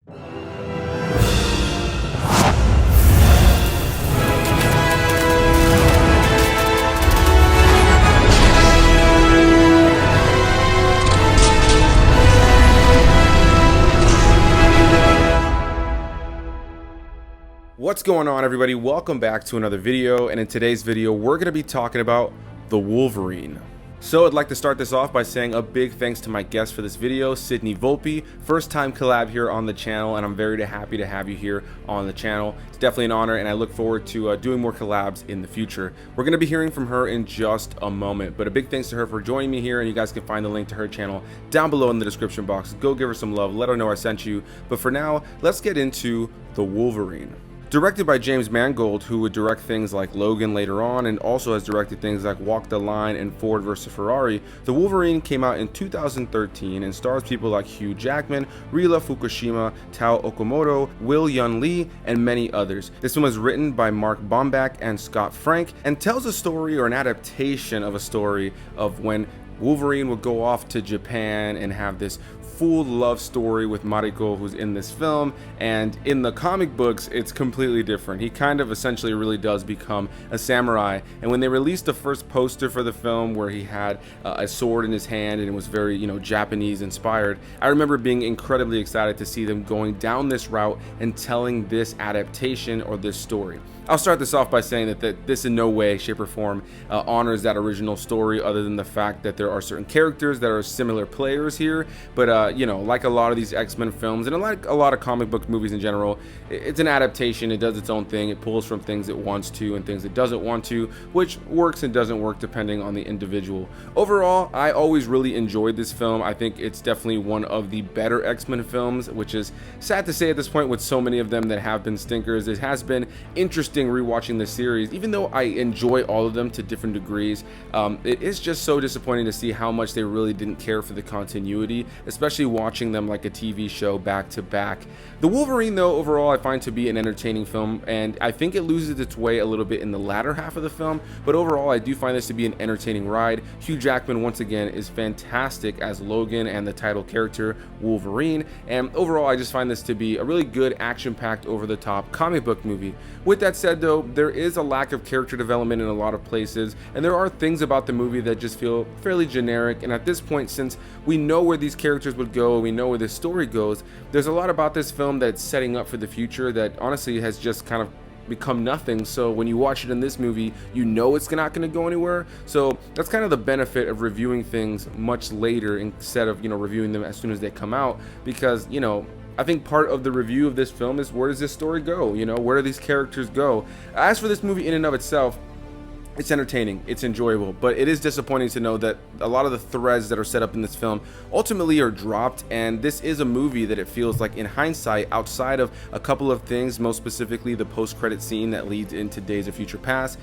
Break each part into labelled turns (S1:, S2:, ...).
S1: What's going on, everybody? Welcome back to another video, and in today's video we're going to be talking about the Wolverine. So I'd like to start this off by saying a big thanks to my guest for this video, Sydney Volpe. First time collab here on the channel, and I'm very happy to have you here on the channel. It's definitely an honor, and I look forward to doing more collabs in the future. We're going to be hearing from her in just a moment, but a big thanks to her for joining me here, and you guys can find the link to her channel down below in the description box. Go give her some love, let her know I sent you. But for now, let's get into the Wolverine. Directed by James Mangold, who would direct things like Logan later on and also has directed things like Walk the Line and Ford vs. Ferrari, The Wolverine came out in 2013 and stars people like Hugh Jackman, Rila Fukushima, Tao Okamoto, Will Yun Lee, and many others. This film was written by Mark Baumbach and Scott Frank and tells a story, or an adaptation of a story, of when Wolverine would go off to Japan and have this full love story with Mariko, who's in this film, and in the comic books it's completely different. He kind of essentially really does become a samurai, and when they released the first poster for the film where he had a sword in his hand and it was very, Japanese inspired, I remember being incredibly excited to see them going down this route and telling this adaptation or this story. I'll start this off by saying that this in no way, shape, or form honors that original story, other than the fact that there are certain characters that are similar players here. But, like a lot of these X-Men films, and like a lot of comic book movies in general, it's an adaptation. It does its own thing. It pulls from things it wants to and things it doesn't want to, which works and doesn't work depending on the individual. Overall, I always really enjoyed this film. I think it's definitely one of the better X-Men films, which is sad to say at this point with so many of them that have been stinkers. It has been interesting rewatching this series, even though I enjoy all of them to different degrees. It is just so disappointing to see how much they really didn't care for the continuity, especially watching them like a TV show back to back. The Wolverine, though, overall I find to be an entertaining film, and I think it loses its way a little bit in the latter half of the film, but overall I do find this to be an entertaining ride. Hugh Jackman once again is fantastic as Logan and the title character Wolverine, and overall I just find this to be a really good action-packed, over-the-top comic book movie. With that said, though, there is a lack of character development in a lot of places, and there are things about the movie that just feel fairly generic. And at this point, since we know where these characters would go, we know where this story goes, there's a lot about this film that's setting up for the future that honestly has just kind of become nothing. So when you watch it in this movie, you know it's not going to go anywhere. So that's kind of the benefit of reviewing things much later instead of reviewing them as soon as they come out, because I think part of the review of this film is, where does this story go? Where do these characters go? As for this movie in and of itself, it's entertaining, it's enjoyable, but it is disappointing to know that a lot of the threads that are set up in this film ultimately are dropped. And this is a movie that it feels like, in hindsight, outside of a couple of things, most specifically the post-credit scene that leads into Days of Future Past,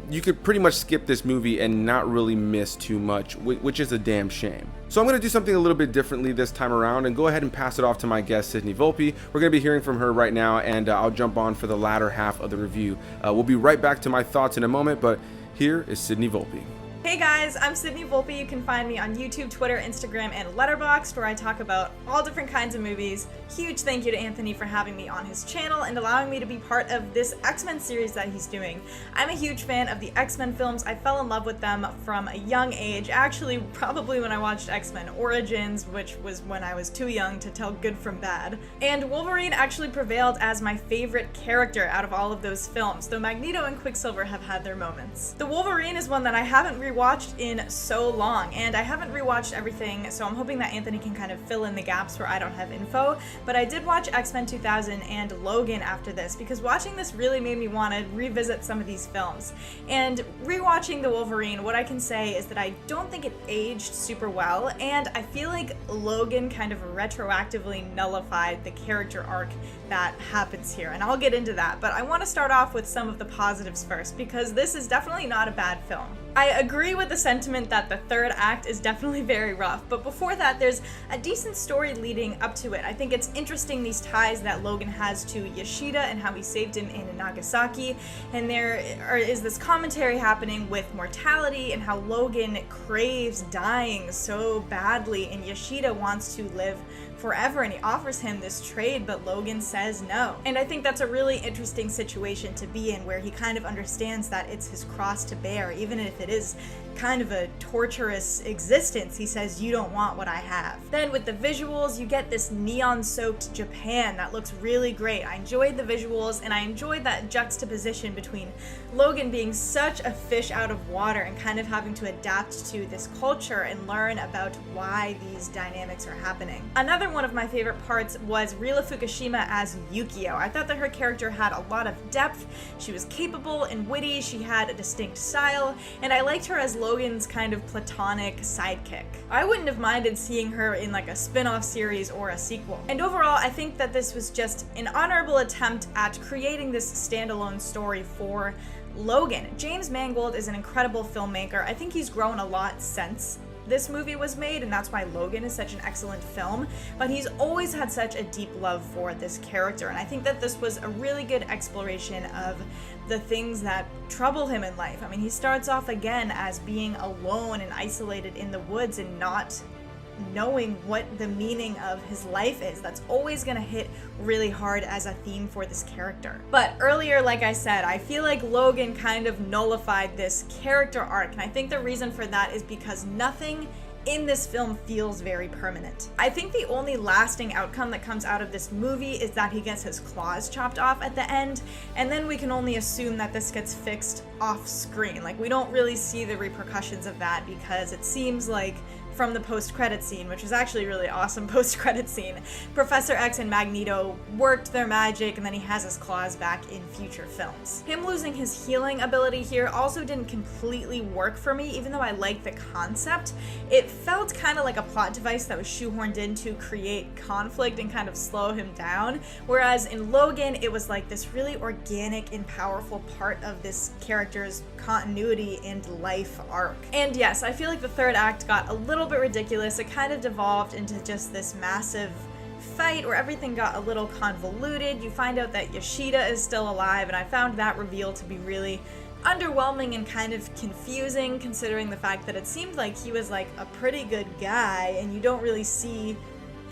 S1: you could pretty much skip this movie and not really miss too much, which is a damn shame. So I'm going to do something a little bit differently this time around and go ahead and pass it off to my guest, Sydney Volpe. We're going to be hearing from her right now, and I'll jump on for the latter half of the review. We'll be right back to my thoughts in a moment, but here is Sydney Volpe.
S2: Hey guys, I'm Sydney Volpe. You can find me on YouTube, Twitter, Instagram, and Letterboxd, where I talk about all different kinds of movies. Huge thank you to Anthony for having me on his channel and allowing me to be part of this X-Men series that he's doing. I'm a huge fan of the X-Men films. I fell in love with them from a young age, actually probably when I watched X-Men Origins, which was when I was too young to tell good from bad. And Wolverine actually prevailed as my favorite character out of all of those films, though Magneto and Quicksilver have had their moments. The Wolverine is one that I haven't rewatched in so long, and I haven't rewatched everything, so I'm hoping that Anthony can kind of fill in the gaps where I don't have info. But I did watch X-Men 2000 and Logan after this, because watching this really made me want to revisit some of these films. And rewatching The Wolverine, what I can say is that I don't think it aged super well, and I feel like Logan kind of retroactively nullified the character arc that happens here, and I'll get into that. But I want to start off with some of the positives first, because this is definitely not a bad film. I agree with the sentiment that the third act is definitely very rough, but before that there's a decent story leading up to it. I think it's interesting, these ties that Logan has to Yoshida and how he saved him in Nagasaki, and there is this commentary happening with mortality and how Logan craves dying so badly and Yoshida wants to live forever, and he offers him this trade, but Logan says no. And I think that's a really interesting situation to be in, where he kind of understands that it's his cross to bear, even if it is kind of a torturous existence. He says, you don't want what I have. Then with the visuals, you get this neon-soaked Japan that looks really great. I enjoyed the visuals, and I enjoyed that juxtaposition between Logan being such a fish out of water and kind of having to adapt to this culture and learn about why these dynamics are happening. Another one of my favorite parts was Rila Fukushima as Yukio. I thought that her character had a lot of depth. She was capable and witty, she had a distinct style, and I liked her as Logan's kind of platonic sidekick. I wouldn't have minded seeing her in like a spin-off series or a sequel. And overall, I think that this was just an honorable attempt at creating this standalone story for Logan. James Mangold is an incredible filmmaker. I think he's grown a lot since this movie was made, and that's why Logan is such an excellent film, but he's always had such a deep love for this character, and I think that this was a really good exploration of the things that trouble him in life. I mean, he starts off again as being alone and isolated in the woods and not knowing what the meaning of his life is. That's always gonna hit really hard as a theme for this character. But earlier, like I said, I feel like Logan kind of nullified this character arc, and I think the reason for that is because nothing in this film feels very permanent. I think the only lasting outcome that comes out of this movie is that he gets his claws chopped off at the end, and then we can only assume that this gets fixed off screen. Like, we don't really see the repercussions of that, because it seems like from the post-credit scene, which was actually a really awesome post-credit scene, Professor X and Magneto worked their magic, and then he has his claws back in future films. Him losing his healing ability here also didn't completely work for me, even though I liked the concept. It felt kind of like a plot device that was shoehorned in to create conflict and kind of slow him down, whereas in Logan, it was like this really organic and powerful part of this character's continuity and life arc. And yes, I feel like the third act got a little bit ridiculous. It kind of devolved into just this massive fight where everything got a little convoluted. You find out that Yoshida is still alive, and I found that reveal to be really underwhelming and kind of confusing, considering the fact that it seemed like he was like a pretty good guy, and you don't really see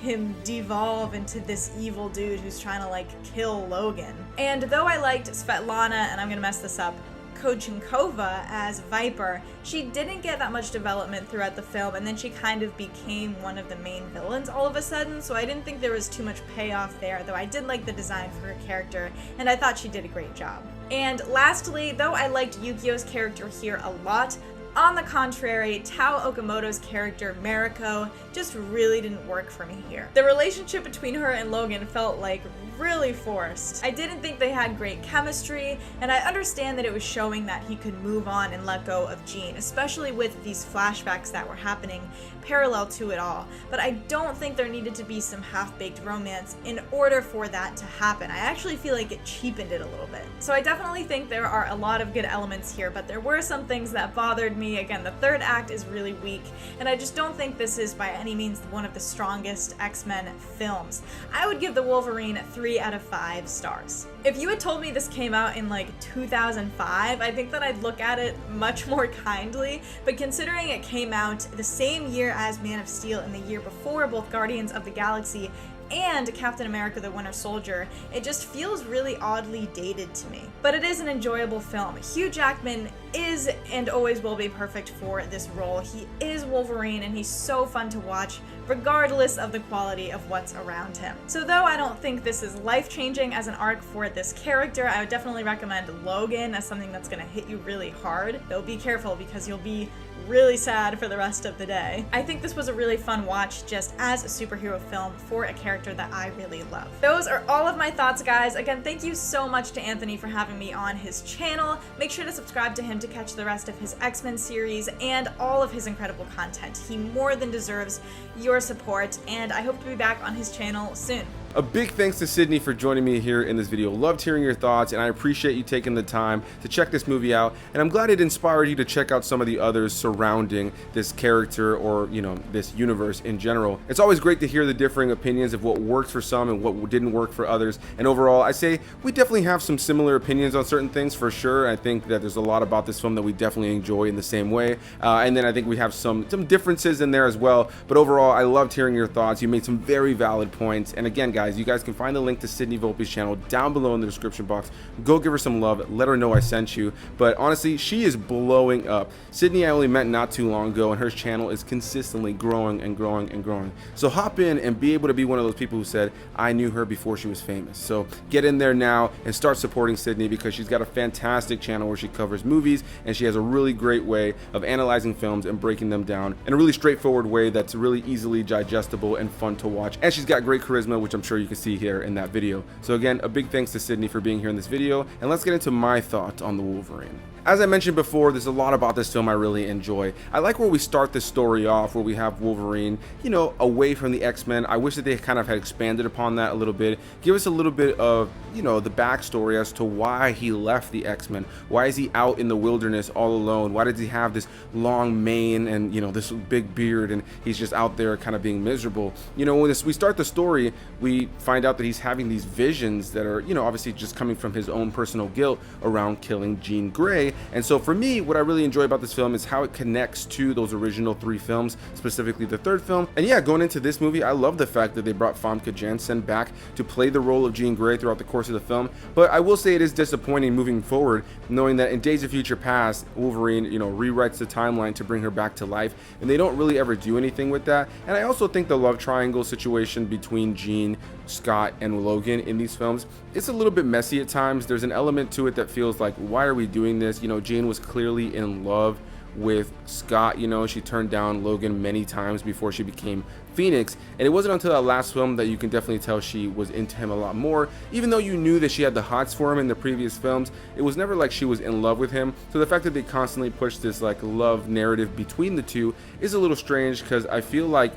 S2: him devolve into this evil dude who's trying to like kill Logan. And though I liked Svetlana, and I'm gonna mess this up, Kochenkova as Viper, she didn't get that much development throughout the film, and then she kind of became one of the main villains all of a sudden, so I didn't think there was too much payoff there, though I did like the design for her character, and I thought she did a great job. And lastly, though I liked Yukio's character here a lot, on the contrary, Tao Okamoto's character, Mariko, just really didn't work for me here. The relationship between her and Logan felt like really forced. I didn't think they had great chemistry, and I understand that it was showing that he could move on and let go of Jean, especially with these flashbacks that were happening parallel to it all. But I don't think there needed to be some half-baked romance in order for that to happen. I actually feel like it cheapened it a little bit. So I definitely think there are a lot of good elements here, but there were some things that bothered me. Again, the third act is really weak, and I just don't think this is by any means one of the strongest X-Men films. I would give the Wolverine 3 out of 5 stars. If you had told me this came out in like 2005, I think that I'd look at it much more kindly, but considering it came out the same year as Man of Steel and the year before both Guardians of the Galaxy and Captain America the Winter Soldier, it just feels really oddly dated to me. But it is an enjoyable film. Hugh Jackman is and always will be perfect for this role. He is Wolverine, and he's so fun to watch regardless of the quality of what's around him. So though I don't think this is life-changing as an arc for this character, I would definitely recommend Logan as something that's gonna hit you really hard, though be careful because you'll be really sad for the rest of the day. I think this was a really fun watch just as a superhero film for a character that I really love. Those are all of my thoughts, guys. Again, thank you so much to Anthony for having me on his channel. Make sure to subscribe to him to catch the rest of his X-Men series and all of his incredible content. He more than deserves your support, and I hope to be back on his channel soon.
S1: a big thanks to Sydney for joining me here in this video. Loved hearing your thoughts, and I appreciate you taking the time to check this movie out, and I'm glad it inspired you to check out some of the others surrounding this character, or this universe in general. It's always great to hear the differing opinions of what worked for some and what didn't work for others, and overall I say we definitely have some similar opinions on certain things for sure. I think that there's a lot about this film that we definitely enjoy in the same way, and then I think we have some differences in there as well, but overall I loved hearing your thoughts. You made some very valid points, and again guys, you guys can find the link to Sydney Volpe's channel down below in the description box. Go give her some love, let her know I sent you. But honestly, she is blowing up. Sydney I only met not too long ago, and her channel is consistently growing and growing and growing. So hop in and be able to be one of those people who said I knew her before she was famous. So get in there now and start supporting Sydney, because she's got a fantastic channel where she covers movies, and she has a really great way of analyzing films and breaking them down in a really straightforward way that's really easily digestible and fun to watch. And she's got great charisma, which I'm sure you can see here in that video. So again, a big thanks to Sydney for being here in this video, and let's get into my thoughts on the Wolverine. As I mentioned before, there's a lot about this film I really enjoy. I like where we start this story off, where we have Wolverine, away from the X-Men. I wish that they kind of had expanded upon that a little bit. Give us a little bit of, the backstory as to why he left the X-Men. Why is he out in the wilderness all alone? Why does he have this long mane and, this big beard, and he's just out there kind of being miserable? When we start the story, we find out that he's having these visions that are, obviously just coming from his own personal guilt around killing Jean Grey. And so for me, what I really enjoy about this film is how it connects to those original 3 films, specifically the 3rd film. And yeah, going into this movie, I love the fact that they brought Famke Janssen back to play the role of Jean Grey throughout the course of the film. But I will say it is disappointing moving forward, knowing that in Days of Future Past, Wolverine, rewrites the timeline to bring her back to life, and they don't really ever do anything with that. And I also think the love triangle situation between Jean, Scott, and Logan in these films, it's a little bit messy at times. There's an element to it that feels like, why are we doing this? Jean was clearly in love with Scott. She turned down Logan many times before she became Phoenix, and it wasn't until that last film that you can definitely tell she was into him a lot more. Even though you knew that she had the hots for him in the previous films, it was never like she was in love with him. So the fact that they constantly push this love narrative between the two is a little strange, because I feel like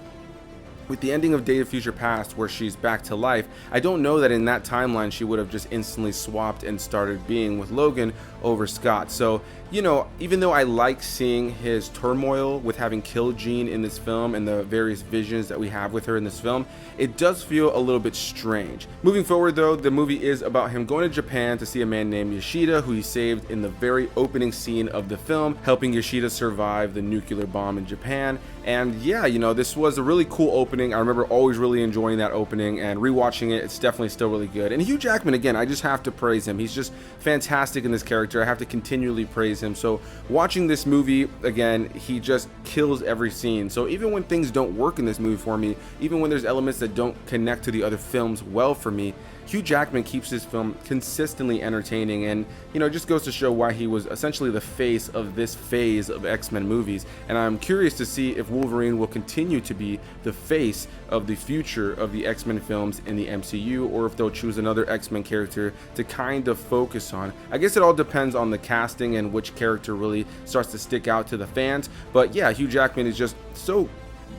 S1: with the ending of Days of Future Past, where she's back to life, I don't know that in that timeline she would have just instantly swapped and started being with Logan over Scott. So, even though I like seeing his turmoil with having killed Jean in this film and the various visions that we have with her in this film, it does feel a little bit strange. Moving forward though, the movie is about him going to Japan to see a man named Yoshida, who he saved in the very opening scene of the film, helping Yoshida survive the nuclear bomb in Japan. And yeah, this was a really cool opening. I remember always really enjoying that opening, and rewatching it, it's definitely still really good. And Hugh Jackman, again, I just have to praise him. He's just fantastic in this character. I have to continually praise him. So watching this movie again, he just kills every scene. So even when things don't work in this movie for me, even when there's elements that don't connect to the other films well for me, Hugh Jackman keeps this film consistently entertaining, and it just goes to show why he was essentially the face of this phase of X-Men movies. And I'm curious to see if Wolverine will continue to be the face of the future of the X-Men films in the MCU, or if they'll choose another X-Men character to kind of focus on. I guess it all depends on the casting and which character really starts to stick out to the fans. But yeah, Hugh Jackman is just so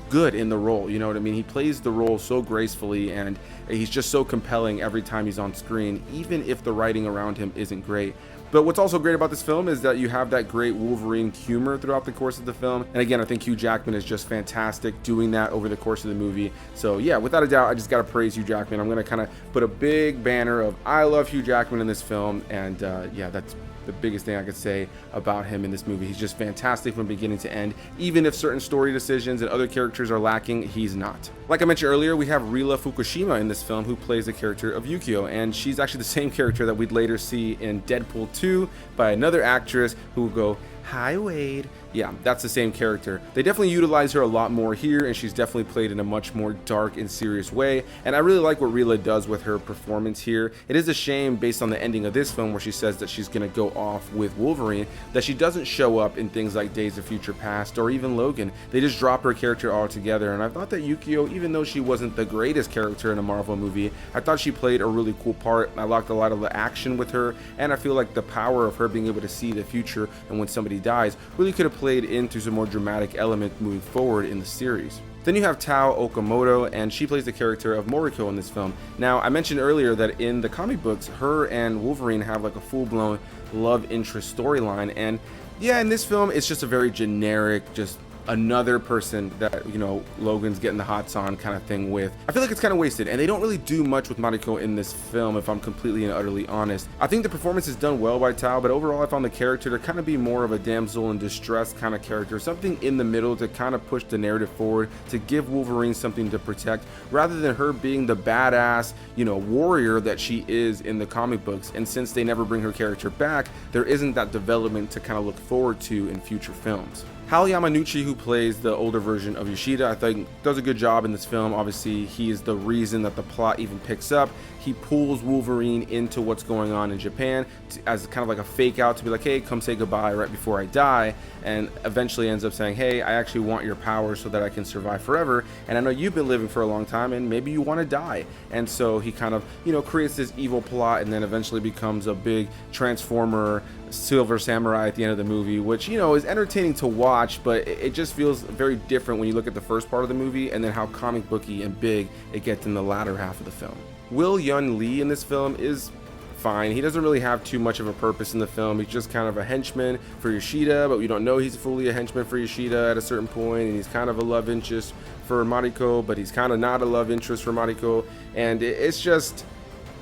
S1: good in the role, you know what I mean? He plays the role so gracefully, and he's just so compelling every time he's on screen, even if the writing around him isn't great. But what's also great about this film is that you have that great Wolverine humor throughout the course of the film. And again, I think Hugh Jackman is just fantastic doing that over the course of the movie. So yeah, without a doubt, I just got to praise Hugh Jackman. I'm going to kind of put a big banner of I love Hugh Jackman in this film. And yeah, that's the biggest thing I could say about him in this movie. He's just fantastic from beginning to end. Even if certain story decisions and other characters are lacking, he's not. Like I mentioned earlier, we have Rila Fukushima in this film, who plays the character of Yukio, and she's actually the same character that we'd later see in Deadpool 2 by another actress who will go, "Hi Wade." Yeah, that's the same character. They definitely utilize her a lot more here, and she's definitely played in a much more dark and serious way. And I really like what Rila does with her performance here. It is a shame, based on the ending of this film where she says that she's going to go off with Wolverine, that she doesn't show up in things like Days of Future Past or even Logan. They just drop her character altogether. And I thought that Yukio, even though she wasn't the greatest character in a Marvel movie, I thought she played a really cool part. I liked a lot of the action with her, and I feel like the power of her being able to see the future and when somebody dies really could have played into some more dramatic element moving forward in the series. Then you have Tao Okamoto, and she plays the character of Moriko in this film. Now, I mentioned earlier that in the comic books, her and Wolverine have like a full-blown love interest storyline, and yeah, in this film, it's just a very generic, just another person that, you know, Logan's getting the hots on kind of thing with. I feel like it's kind of wasted, and they don't really do much with Mariko in this film, if I'm completely and utterly honest. I think the performance is done well by Tao, but overall I found the character to kind of be more of a damsel in distress kind of character, something in the middle to kind of push the narrative forward, to give Wolverine something to protect, rather than her being the badass, you know, warrior that she is in the comic books. And since they never bring her character back, there isn't that development to kind of look forward to in future films. Hal Yamanuchi, who plays the older version of Yoshida, I think does a good job in this film. Obviously, he is the reason that the plot even picks up. He pulls Wolverine into what's going on in Japan as kind of like a fake out to be like, hey, come say goodbye right before I die, and eventually ends up saying, hey, I actually want your power so that I can survive forever, and I know you've been living for a long time and maybe you want to die. And so he kind of, you know, creates this evil plot, and then eventually becomes a big transformer Silver Samurai at the end of the movie, which, you know, is entertaining to watch, but it just feels very different when you look at the first part of the movie and then how comic booky and big it gets in the latter half of the film. Will Yun Lee in this film is fine. He doesn't really have too much of a purpose in the film. He's just kind of a henchman for Yoshida, but we don't know he's fully a henchman for Yoshida at a certain point, and he's kind of a love interest for Mariko, but he's kind of not a love interest for Mariko, and it's just,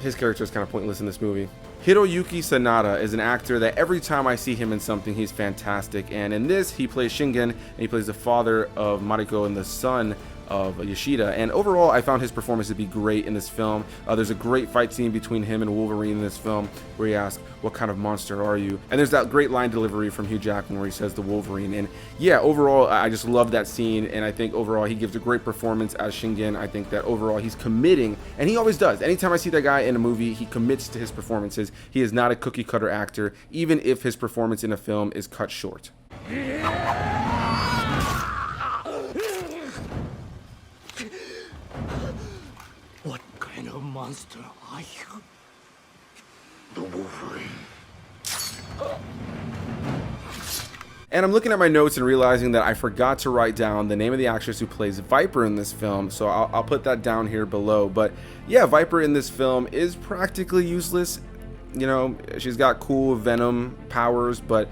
S1: his character is kind of pointless in this movie. Hiroyuki Sanada is an actor that every time I see him in something, he's fantastic, and in this he plays Shingen, and he plays the father of Mariko and the son of Yoshida, and overall I found his performance to be great in this film. There's a great fight scene between him and Wolverine in this film where he asks, what kind of monster are you? And there's that great line delivery from Hugh Jackman where he says the Wolverine, and yeah, overall I just love that scene, and I think overall he gives a great performance as Shingen. I think that overall he's committing, and he always does. Anytime I see that guy in a movie, he commits to his performances. He is not a cookie cutter actor, even if his performance in a film is cut short.
S3: What kind of monster are you? The Wolverine.
S1: And I'm looking at my notes and realizing that I forgot to write down the name of the actress who plays Viper in this film, so I'll put that down here below. But yeah, Viper in this film is practically useless. You know, she's got cool Venom powers, but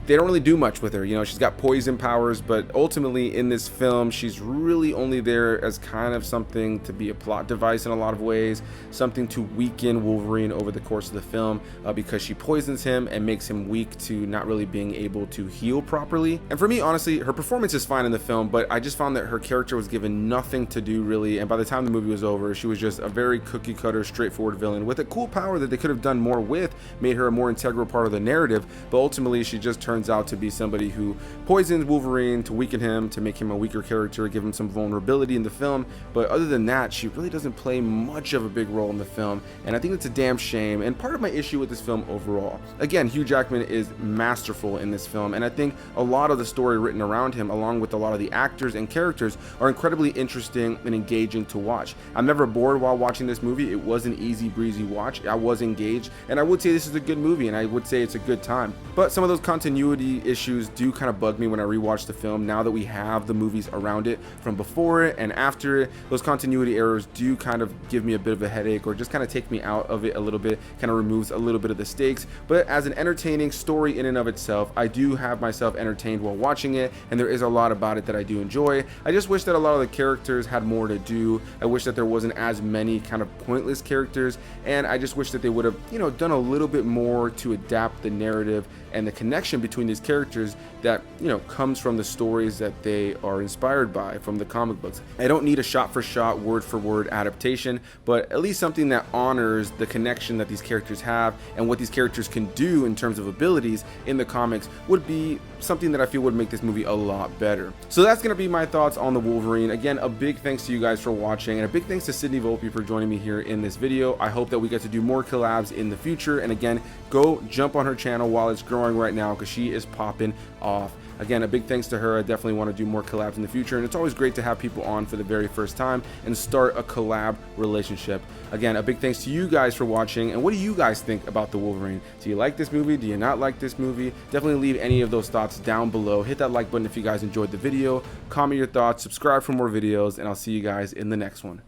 S1: they don't really do much with her. You know, she's got poison powers, but ultimately in this film she's really only there as kind of something to be a plot device in a lot of ways, something to weaken Wolverine over the course of the film, because she poisons him and makes him weak to not really being able to heal properly. And for me, honestly, her performance is fine in the film, but I just found that her character was given nothing to do really, and by the time the movie was over, she was just a very cookie cutter, straightforward villain with a cool power that they could have done more with, made her a more integral part of the narrative, but ultimately she just turns out to be somebody who poisons Wolverine to weaken him, to make him a weaker character, give him some vulnerability in the film. But other than that, she really doesn't play much of a big role in the film, and I think it's a damn shame, and part of my issue with this film overall. Again, Hugh Jackman is masterful in this film, and I think a lot of the story written around him, along with a lot of the actors and characters, are incredibly interesting and engaging to watch. I'm never bored while watching this movie. It was an easy breezy watch. I was engaged, and I would say this is a good movie, and I would say it's a good time. But some of those continuity issues do kind of bug me when I rewatch the film now that we have the movies around it from before it and after it. Those continuity errors do kind of give me a bit of a headache, or just kind of take me out of it a little bit, kind of removes a little bit of the stakes. But as an entertaining story in and of itself, I do have myself entertained while watching it, and there is a lot about it that I do enjoy. I just wish that a lot of the characters had more to do. I wish that there wasn't as many kind of pointless characters, and I just wish that they would have, you know, done a little bit more to adapt the narrative and the connection between these characters that, you know, comes from the stories that they are inspired by from the comic books. I don't need a shot-for-shot, word-for-word adaptation, but at least something that honors the connection that these characters have and what these characters can do in terms of abilities in the comics would be something that I feel would make this movie a lot better. So that's going to be my thoughts on the Wolverine. Again, a big thanks to you guys for watching, and a big thanks to Sydney Volpe for joining me here in this video. I hope that we get to do more collabs in the future, and again, go jump on her channel while it's growing right now, because she is popping off. Again, a big thanks to her. I definitely want to do more collabs in the future, and it's always great to have people on for the very first time and start a collab relationship. Again, a big thanks to you guys for watching, and what do you guys think about the Wolverine? Do you like this movie? Do you not like this movie? Definitely leave any of those thoughts down below. Hit that like button if you guys enjoyed the video, comment your thoughts, subscribe for more videos, and I'll see you guys in the next one.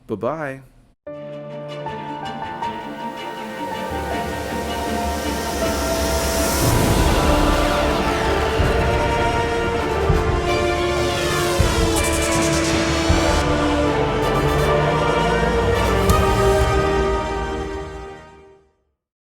S1: Bye-bye.